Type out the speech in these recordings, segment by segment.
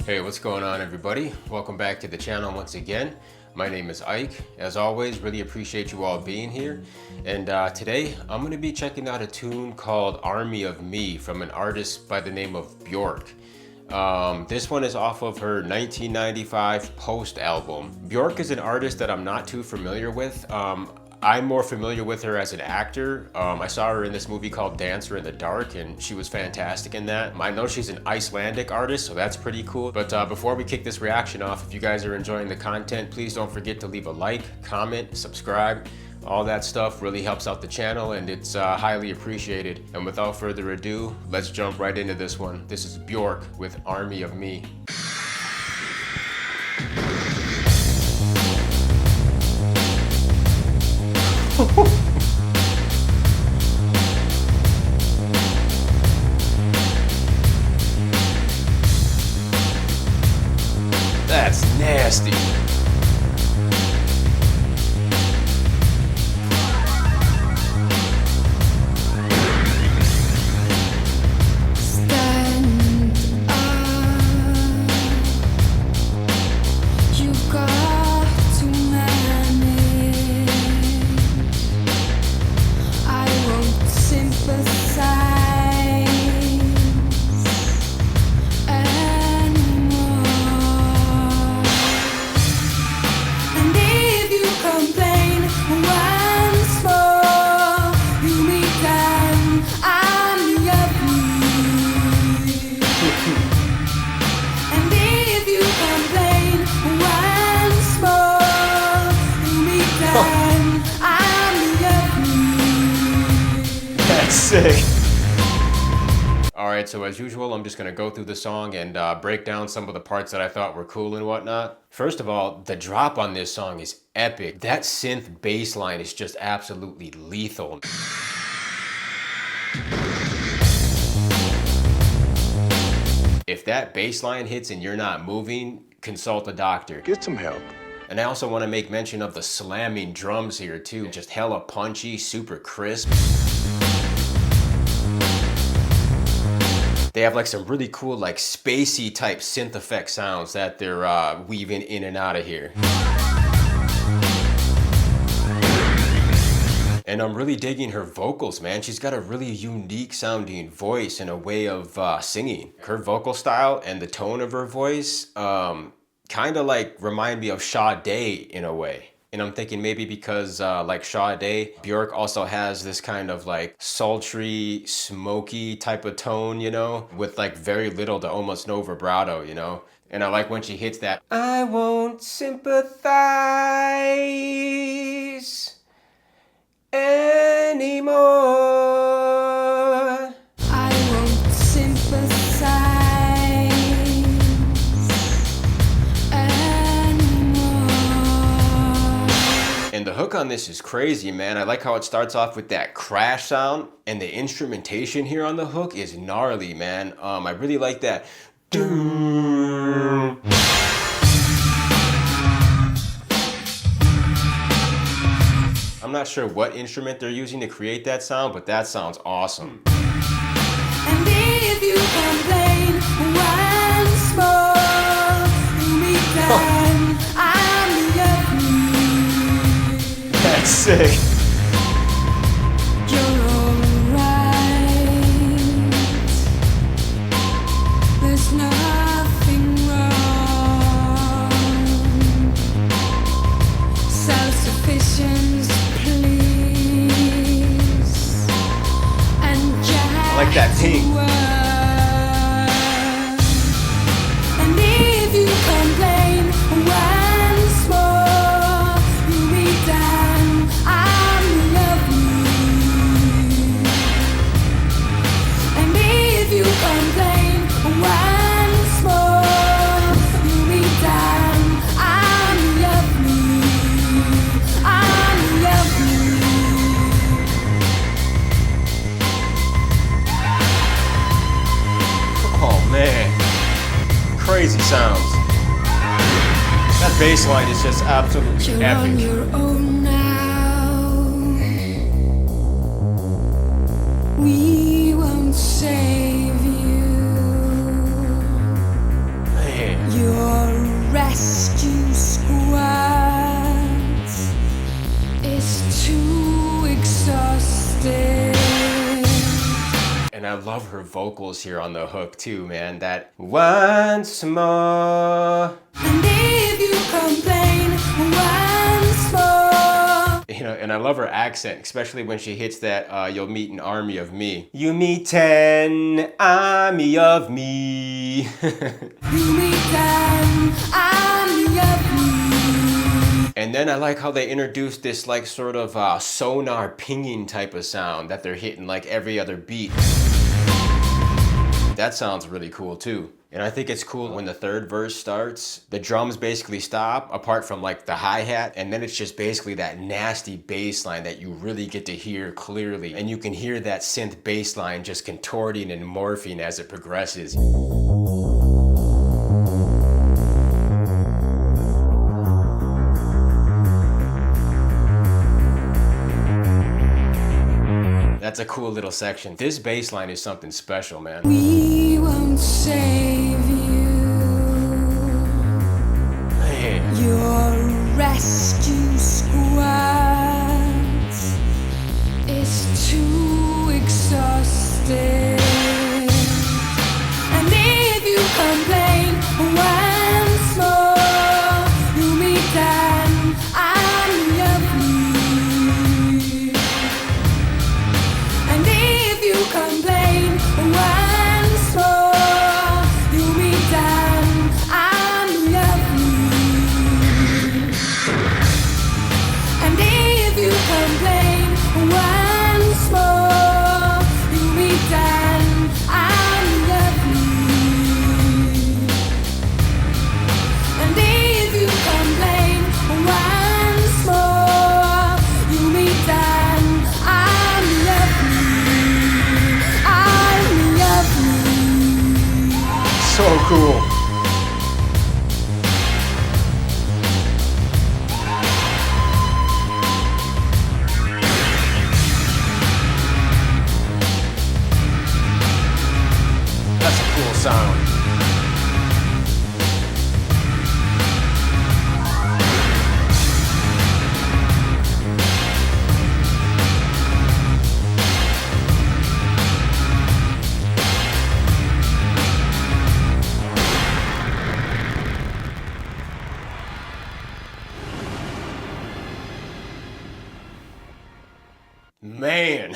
Hey, what's going on, everybody? Welcome back to the channel once again. My name is Ike. As always, really appreciate you all being here. And today I'm going to be checking out a tune called Army of Me from an artist by the name of Bjork. This one is off of her 1995 Post album. Bjork is an artist that I'm not too familiar with. I'm more familiar with her as an actor. I saw her in this movie called Dancer in the Dark, and she was fantastic in that. I know she's an Icelandic artist, so that's pretty cool. But before we kick this reaction off, if you guys are enjoying the content, please don't forget to leave a like, comment, subscribe. All that stuff really helps out the channel, and it's highly appreciated. And without further ado, let's jump right into this one. This is Bjork with Army of Me. That's nasty. Sick. Alright, so as usual, I'm just gonna go through the song and break down some of the parts that I thought were cool and whatnot. First of all, the drop on this song is epic. That synth bass line is just absolutely lethal. If that bass line hits and you're not moving, consult a doctor. Get some help. And I also want to make mention of the slamming drums here too. Just hella punchy, super crisp. They have like some really cool, like spacey type synth effect sounds that they're weaving in and out of here. And I'm really digging her vocals, man. She's got a really unique sounding voice and a way of singing. Her vocal style and the tone of her voice kind of like remind me of Sade in a way. And I'm thinking maybe because like Sade, Bjork also has this kind of like sultry, smoky type of tone, you know, with like very little to almost no vibrato, you know. And I like when she hits that, I won't sympathize anymore. I won't sympathize. And the hook on this is crazy, man. I like how it starts off with that crash sound, and the instrumentation here on the hook is gnarly, man. I really like that. I'm not sure what instrument they're using to create that sound, but that sounds awesome. And if you complain once more, me then I'm your That's sick. You're alright. There's nothing wrong. Self-sufficient, please. And just I like that pink. And if you complain once more, you be done. I'm lovely. And if you complain once more, you be done. I'm lovely. I'm lovely. Oh man, crazy sounds. That bass line is just absolutely You're epic. on your own now. We won't save you. Man. And I love her vocals here on the hook too, man. That once more. And if you complain once more, You know, and I love her accent, especially when she hits that you'll meet an army of me. You meet an army of me. you meet an army of me. And then I like how they introduced this like sort of sonar pinging type of sound that they're hitting like every other beat. That sounds really cool too. And I think it's cool when the third verse starts, the drums basically stop apart from like the hi-hat, and then it's just basically that nasty bass line that you really get to hear clearly. And you can hear that synth bass line just contorting and morphing as it progresses. That's a cool little section. This bass line is something special, man. We won't save you. Man. Your rescue squad is too exhausted. And if you complain once more, you meet an army of me. And if you complain once more, you meet an army of me. And if you complain once more, you meet an army of me. And if you complain once more, you meet an army of me. Army of me. So cool. That's a cool sound. Man,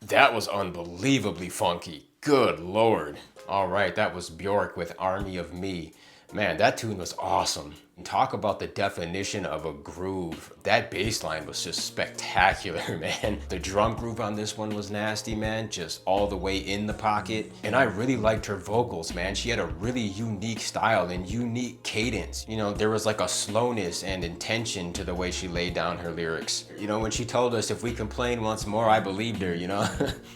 that was unbelievably funky. Good Lord. All right, that was Bjork with Army of Me. Man, that tune was awesome. And talk about the definition of a groove. That bass line was just spectacular, man. The drum groove on this one was nasty, man. Just all the way in the pocket. And I really liked her vocals, man. She had a really unique style and unique cadence. You know, there was like a slowness and intention to the way she laid down her lyrics. You know, when she told us if we complain once more, I believed her, you know.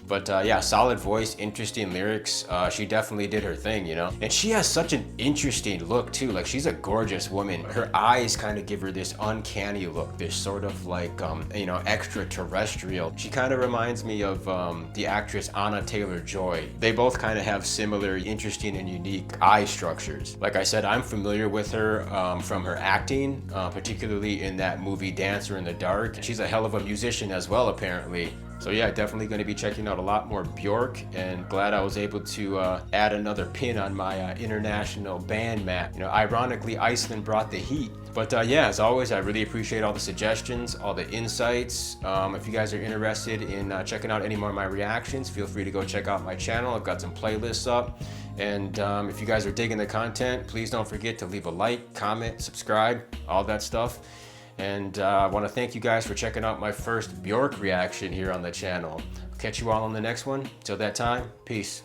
But yeah, solid voice, interesting lyrics. She definitely did her thing, you know. And she has such an interesting look too. Like, she's a gorgeous woman. Her eyes kind of give her this uncanny look, this sort of like, you know, extraterrestrial. She kind of reminds me of the actress Anna Taylor-Joy. They both kind of have similar, interesting and unique eye structures. Like I said, I'm familiar with her from her acting, particularly in that movie Dancer in the Dark. She's a hell of a musician as well, apparently. So yeah, definitely going to be checking out a lot more Bjork, and glad I was able to add another pin on my international band map. You know, ironically, Iceland brought the heat. But yeah, as always, I really appreciate all the suggestions, all the insights. If you guys are interested in checking out any more of my reactions, feel free to go check out my channel. I've got some playlists up. And if you guys are digging the content, please don't forget to leave a like, comment, subscribe, all that stuff. And I want to thank you guys for checking out my first Bjork reaction here on the channel. Catch you all on the next one. Till that time, peace.